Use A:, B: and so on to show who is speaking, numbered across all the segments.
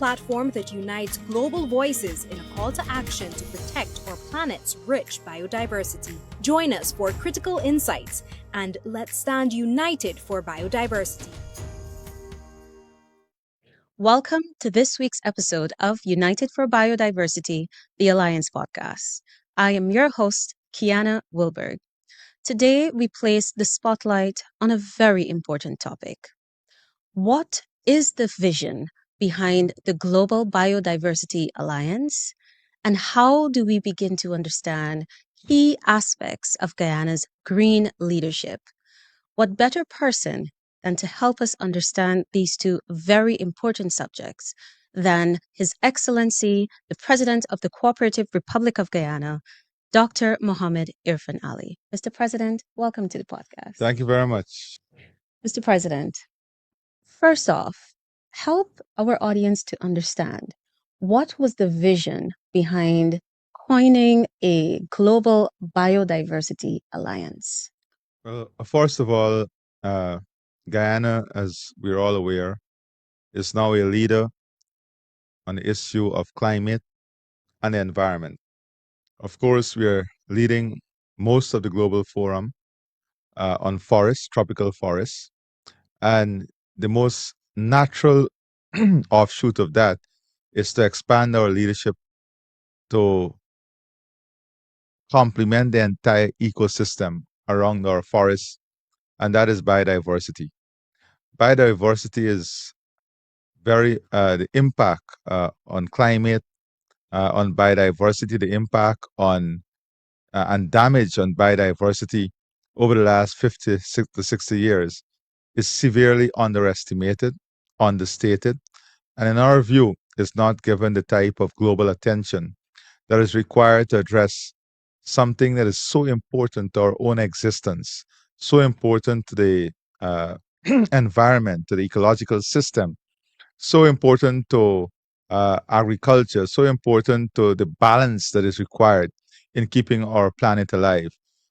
A: platform that unites global voices in a call to action to protect our planet's rich biodiversity. Join us for critical insights and let's stand united for biodiversity.
B: Welcome to this week's episode of United for Biodiversity, the Alliance podcast. I am your host, Guyana Wilberg. Today, we place the spotlight on a very important topic. What is the vision behind the Global Biodiversity Alliance? And how do we begin to understand key aspects of Guyana's green leadership? What better person than to help us understand these two very important subjects than His Excellency, the President of the Cooperative Republic of Guyana, Dr. Mohammed Irfan Ali. Mr. President, welcome to the podcast.
C: Thank you very much.
B: Mr. President, first off, help our audience to understand what was the vision behind coining a Global Biodiversity Alliance?
C: Well, first of all, Guyana, as we're all aware, is now a leader on the issue of climate and the environment. Of course, we are leading most of the global forum on forests, tropical forests, and the most natural offshoot of that is to expand our leadership to complement the entire ecosystem around our forests, and that is biodiversity. Biodiversity is the impact on climate, on biodiversity, the impact on and damage on biodiversity over the last 50 to 60 years is severely underestimated, understated, and in our view, is not given the type of global attention that is required to address something that is so important to our own existence, so important to the environment, to the ecological system, so important to agriculture, so important to the balance that is required in keeping our planet alive.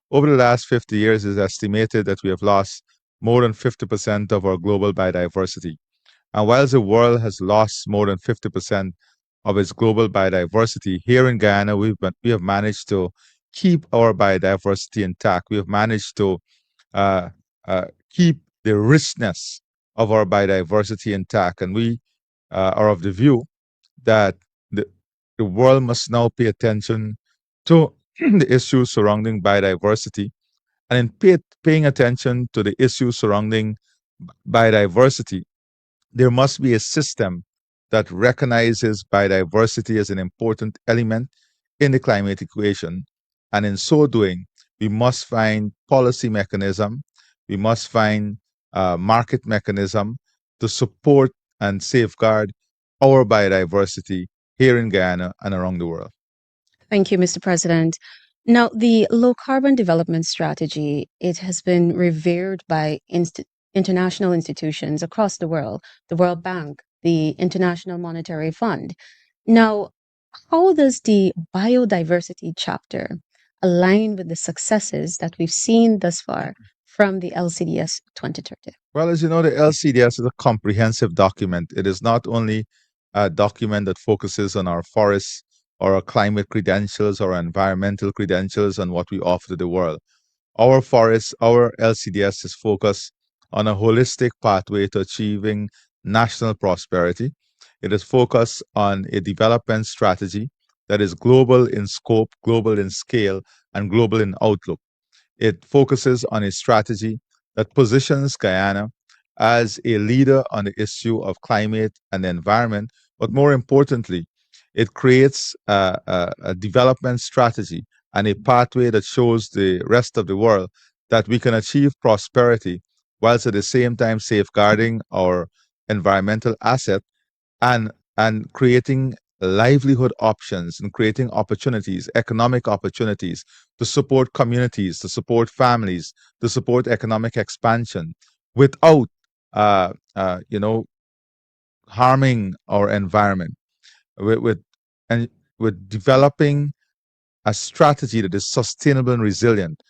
C: Over the last 50 years, it is estimated that we have lost more than 50% of our global biodiversity. And whilst the world has lost more than 50% of its global biodiversity, here in Guyana, we have managed to keep our biodiversity intact. We have managed to keep the richness of our biodiversity intact. And we are of the view that the world must now pay attention to the issues surrounding biodiversity. And in paying attention to the issues surrounding biodiversity, there must be a system that recognizes biodiversity as an important element in the climate equation. And in so doing, we must find policy mechanism, we must find market mechanism to support and safeguard our biodiversity here in Guyana and around the world.
B: Thank you, Mr. President. Now, the low carbon development strategy, it has been revered by international institutions across the World Bank, the International Monetary Fund. Now, how does the biodiversity chapter align with the successes that we've seen thus far from the LCDS 2030?
C: Well, as you know, the LCDS is a comprehensive document. It is not only a document that focuses on our forests or our climate credentials or our environmental credentials and what we offer to the world. Our forests, our LCDS is focused on a holistic pathway to achieving national prosperity. It is focused on a development strategy that is global in scope, global in scale, and global in outlook. It focuses on a strategy that positions Guyana as a leader on the issue of climate and the environment, but more importantly, it creates a development strategy and a pathway that shows the rest of the world that we can achieve prosperity whilst at the same time safeguarding our environmental asset and creating livelihood options and creating opportunities, economic opportunities to support communities, to support families, to support economic expansion without, harming our environment. With developing a strategy that is sustainable and resilient.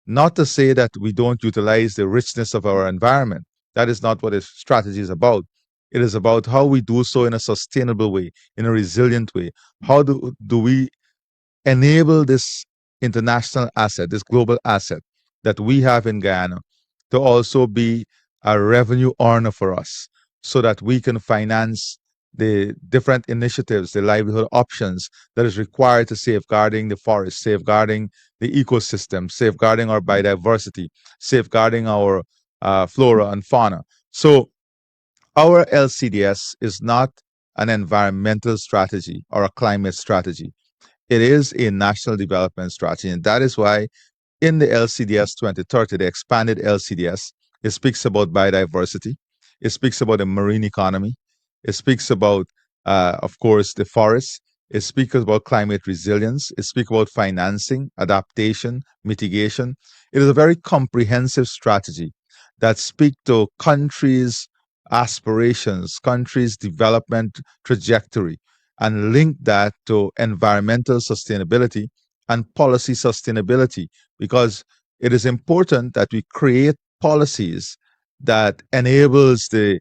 C: Not to say that we don't utilize the richness of our environment. That is not what this strategy is about. It is about how we do so in a sustainable way, in a resilient way. How do we enable this international asset, this global asset that we have in Guyana to also be a revenue earner for us so that we can finance the different initiatives, the livelihood options that is required to safeguarding the forest, safeguarding the ecosystem, safeguarding our biodiversity, safeguarding our flora and fauna. So our LCDS is not an environmental strategy or a climate strategy. It is a national development strategy. And that is why in the LCDS 2030, the expanded LCDS, it speaks about biodiversity. It speaks about the marine economy. It speaks about, of course, the forests. It speaks about climate resilience. It speaks about financing, adaptation, mitigation. It is a very comprehensive strategy that speaks to countries' aspirations, countries' development trajectory, and link that to environmental sustainability and policy sustainability, because it is important that we create policies that enables the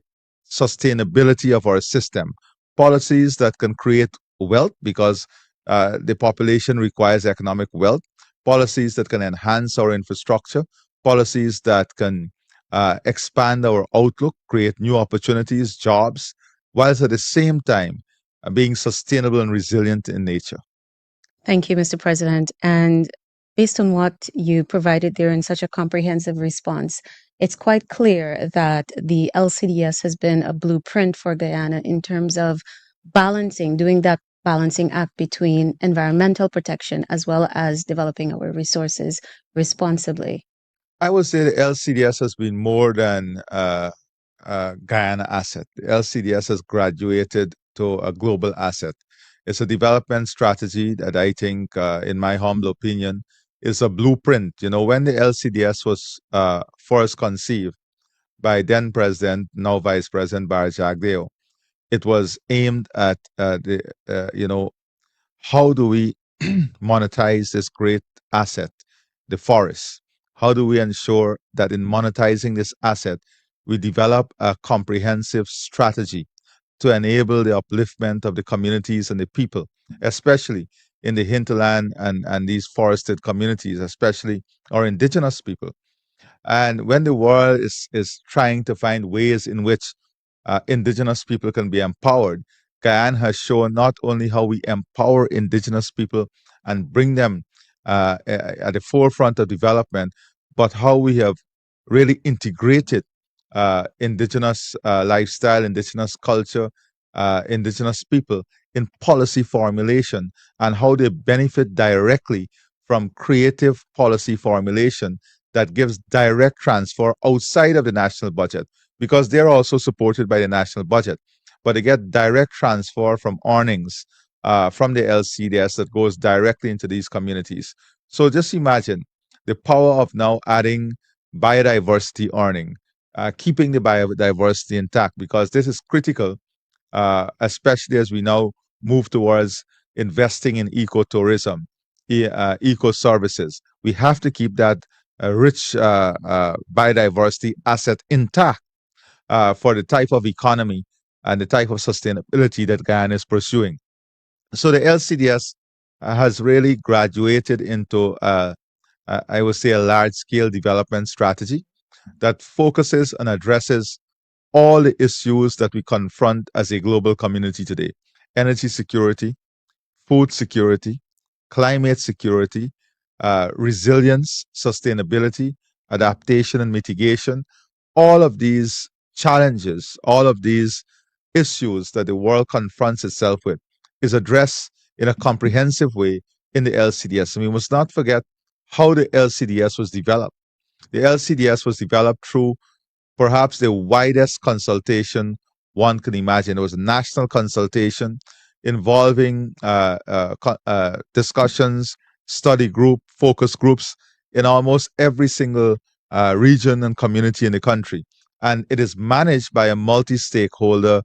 C: sustainability of our system, policies that can create wealth because the population requires economic wealth, policies that can enhance our infrastructure, policies that can expand our outlook, create new opportunities, jobs, whilst at the same time being sustainable and resilient in nature.
B: Thank you, Mr. President. And based on what you provided there in such a comprehensive response, it's quite clear that the LCDS has been a blueprint for Guyana in terms of balancing, doing that balancing act between environmental protection as well as developing our resources responsibly.
C: I would say the LCDS has been more than a Guyana asset. The LCDS has graduated to a global asset. It's a development strategy that I think, in my humble opinion, is a blueprint. You know, when the LCDS was first conceived by then President, now Vice President Barry Jagdeo, it was aimed at how do we monetize this great asset, the forest? How do we ensure that in monetizing this asset, we develop a comprehensive strategy to enable the upliftment of the communities and the people, especially in the hinterland and these forested communities, especially our indigenous people? And when the world is trying to find ways in which indigenous people can be empowered, Guyana has shown not only how we empower indigenous people and bring them at the forefront of development, but how we have really integrated indigenous lifestyle, indigenous culture, indigenous people in policy formulation, and how they benefit directly from creative policy formulation that gives direct transfer outside of the national budget, because they're also supported by the national budget, but they get direct transfer from earnings from the LCDS that goes directly into these communities. So just imagine the power of now adding biodiversity earning, keeping the biodiversity intact, because this is critical, especially as we now move towards investing in ecotourism, eco services. We have to keep that rich biodiversity asset intact for the type of economy and the type of sustainability that Guyana is pursuing. So the LCDS has really graduated into, I would say, a large scale development strategy that focuses and addresses all the issues that we confront as a global community today: energy security, food security, climate security, resilience, sustainability, adaptation, and mitigation. All of these challenges, all of these issues that the world confronts itself with, is addressed in a comprehensive way in the LCDS. And we must not forget how the LCDS was developed. The LCDS was developed through perhaps the widest consultation one can imagine. It was a national consultation involving discussions, study group, focus groups in almost every single region and community in the country. And it is managed by a multi-stakeholder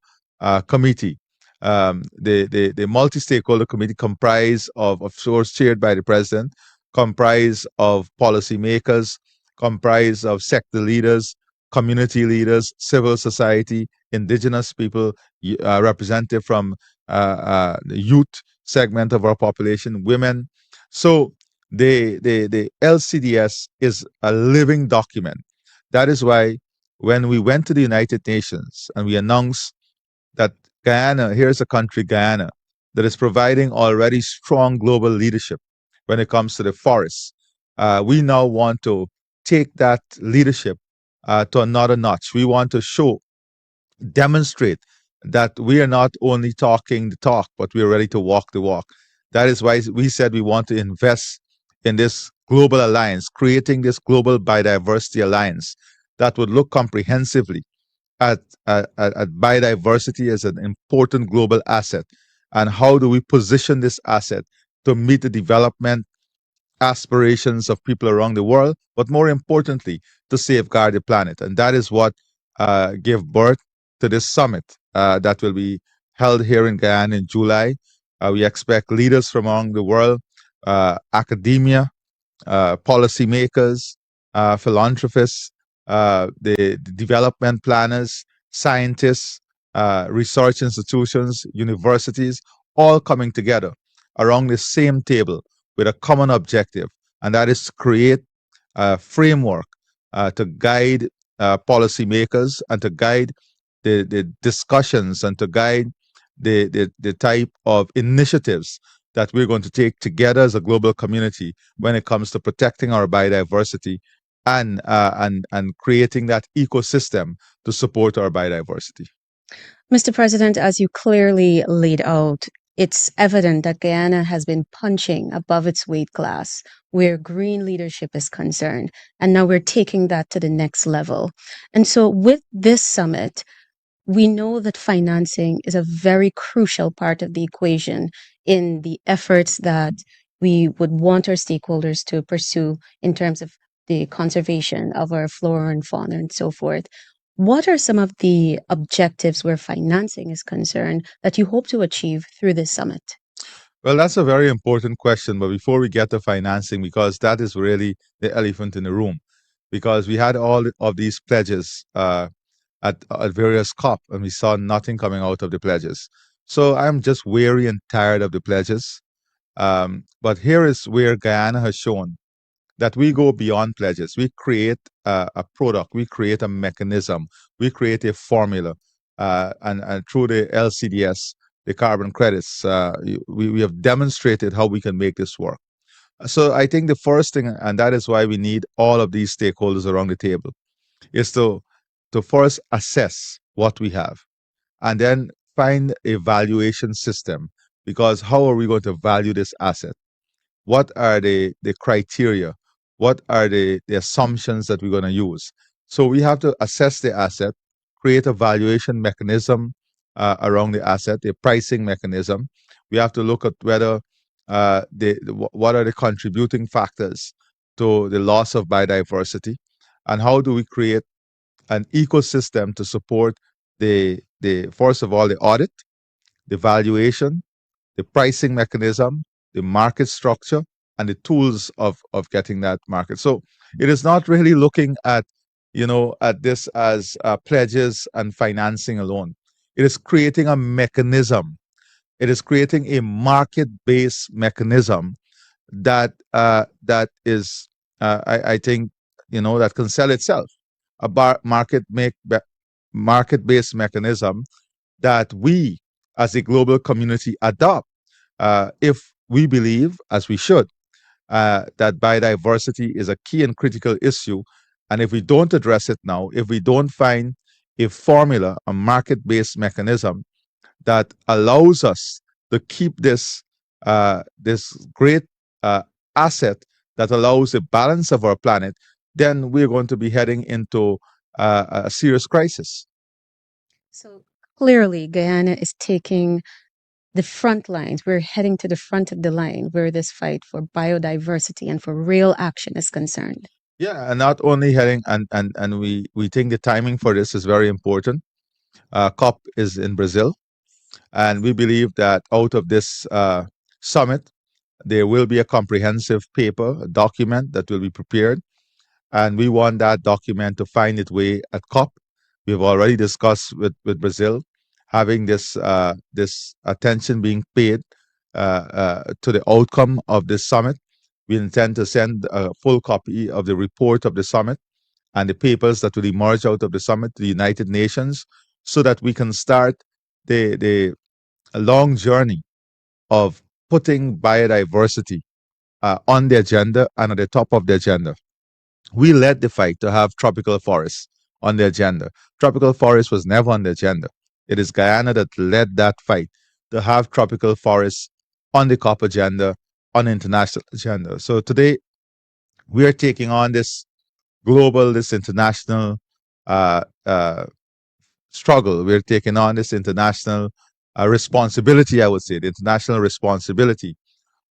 C: committee. The multi-stakeholder committee comprised of course, chaired by the president, comprised of policymakers, comprised of sector leaders, community leaders, civil society, indigenous people, representative from the youth segment of our population, women. So the LCDS is a living document. That is why when we went to the United Nations and we announced that Guyana, here's a country, Guyana, that is providing already strong global leadership when it comes to the forests. We now want to take that leadership to another notch. We want to show, demonstrate that we are not only talking the talk, but we are ready to walk the walk. That is why we said we want to invest in this global alliance, creating this global biodiversity alliance that would look comprehensively at biodiversity as an important global asset, and how do we position this asset to meet the development aspirations of people around the world, but more importantly, to safeguard the planet. And that is what gave birth to this summit that will be held here in Guyana in July. We expect leaders from around the world, academia, policymakers, philanthropists, the development planners, scientists, research institutions, universities, all coming together around the same table with a common objective, and that is to create a framework to guide policymakers and to guide the discussions and to guide the type of initiatives that we're going to take together as a global community when it comes to protecting our biodiversity and creating that ecosystem to support our biodiversity.
B: Mr. President, as you clearly laid out, it's evident that Guyana has been punching above its weight class where green leadership is concerned. And now we're taking that to the next level. And so with this summit, we know that financing is a very crucial part of the equation in the efforts that we would want our stakeholders to pursue in terms of the conservation of our flora and fauna and so forth. What are some of the objectives where financing is concerned that you hope to achieve through this summit?
C: Well, that's a very important question. But before we get to financing, because that is really the elephant in the room, because we had all of these pledges at various COP, and we saw nothing coming out of the pledges. So I'm just weary and tired of the pledges. But here is where Guyana has shown that we go beyond pledges. We create a product, we create a mechanism, we create a formula, and through the LCDS, the carbon credits, we have demonstrated how we can make this work. So I think the first thing, and that is why we need all of these stakeholders around the table, is to first assess what we have and then find a valuation system. Because how are we going to value this asset? What are the criteria? What are the assumptions that we're going to use? So we have to assess the asset, create a valuation mechanism around the asset, a pricing mechanism. We have to look at whether what are the contributing factors to the loss of biodiversity, and how do we create an ecosystem to support the first of all the audit, the valuation, the pricing mechanism, the market structure, and the tools of getting that market. So it is not really looking at this as pledges and financing alone. It is creating a mechanism. It is creating a market-based mechanism that is, I think, that can sell itself. A market-based mechanism that we, as a global community, adopt if we believe, as we should, that biodiversity is a key and critical issue. And if we don't address it now, if we don't find a formula, a market-based mechanism that allows us to keep this great asset that allows a balance of our planet, then we're going to be heading into a serious crisis.
B: So clearly, Guyana is taking the front lines. We're heading to the front of the line where this fight for biodiversity and for real action is concerned.
C: Yeah, and not only heading, and we think the timing for this is very important. COP is in Brazil, and we believe that out of this summit, there will be a comprehensive paper, a document that will be prepared And we want that document to find its way at COP. We've already discussed with Brazil having this attention being paid to the outcome of this summit. We intend to send a full copy of the report of the summit and the papers that will emerge out of the summit to the United Nations so that we can start the long journey of putting biodiversity on the agenda and at the top of the agenda. We led the fight to have tropical forests on the agenda. Tropical forest was never on the agenda. It is Guyana that led that fight to have tropical forests on the COP agenda, on the international agenda. So today we are taking on this global, this international uh, uh, struggle. We're taking on this international responsibility, I would say, the international responsibility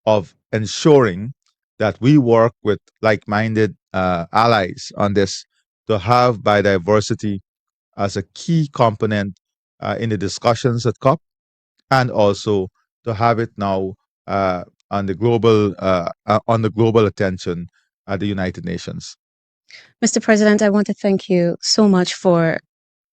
C: of ensuring that we work with like-minded allies on this to have biodiversity as a key component in the discussions at COP, and also to have it now on the global attention at the United Nations.
B: Mr. President, I want to thank you so much for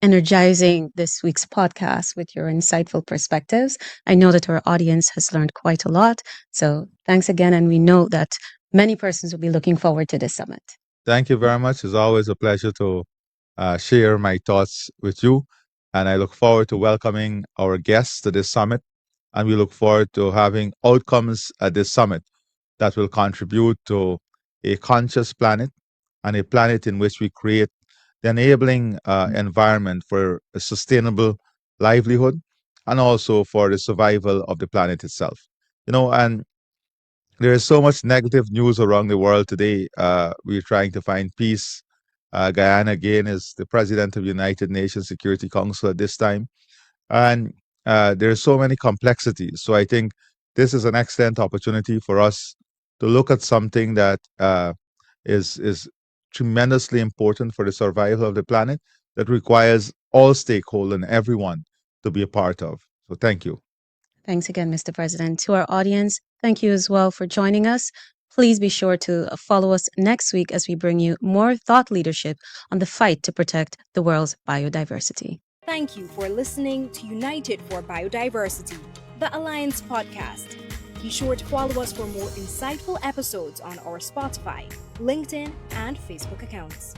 B: energizing this week's podcast with your insightful perspectives. I know that our audience has learned quite a lot. So thanks again. And we know that many persons will be looking forward to this summit.
C: Thank you very much. It's always a pleasure to share my thoughts with you. And I look forward to welcoming our guests to this summit. And we look forward to having outcomes at this summit that will contribute to a conscious planet and a planet in which we create the enabling environment for a sustainable livelihood and also for the survival of the planet itself. And there is so much negative news around the world today. We're trying to find peace. Guyana, again, is the president of the United Nations Security Council at this time. And there are so many complexities. So I think this is an excellent opportunity for us to look at something that is tremendously important for the survival of the planet that requires all stakeholders and everyone to be a part of. So thank you.
B: Thanks again, Mr. President. To our audience, thank you as well for joining us. Please be sure to follow us next week as we bring you more thought leadership on the fight to protect the world's biodiversity.
A: Thank you for listening to United for Biodiversity, the Alliance podcast. Be sure to follow us for more insightful episodes on our Spotify, LinkedIn, and Facebook accounts.